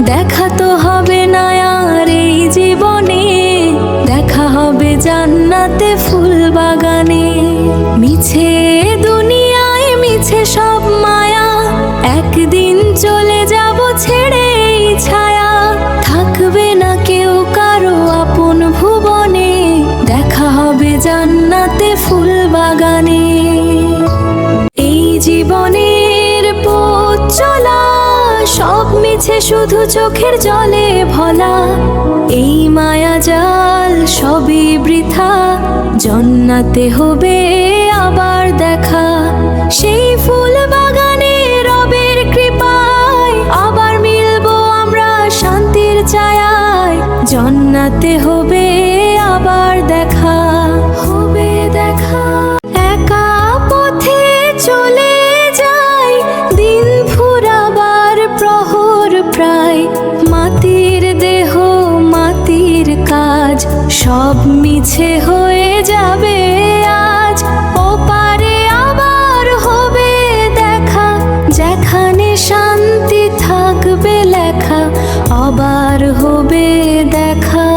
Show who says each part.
Speaker 1: দেখা তো হবে না আর এই জীবনে, দেখা হবে জান্নাতে ফুল বাগানে। মিছে দুনিয়ায় মিছে সব মায়া, একদিন চলে যাব ছেড়ে এই ছায়া। থাকবে না কেউ কারো আপন ভুবনে, দেখা হবে জান্নাতে ফুল বাগানে। এই জীবনের পথ চলা সব মিছে, শুধু চোখের জলে ভোলা। এই মায়া জাল সবই বৃথা, জান্নাতে হবে আবার দেখা। সেই ফুল বাগানে রবের কৃপায়, আবার মিলবো আমরা শান্তির ছায়ায়। জান্নাতে হবে আবার দেখা, হবে দেখা। একা পথে চলে যাই, দিন ফুরাবার প্রহর প্রায়। মাটির দেহ মাটির কাজ, সব মিছে হয়ে যাবে আজ। ওপারে আবার হবে দেখা, যেখানে শান্তি থাকবে লেখা, আবার হবে দেখা।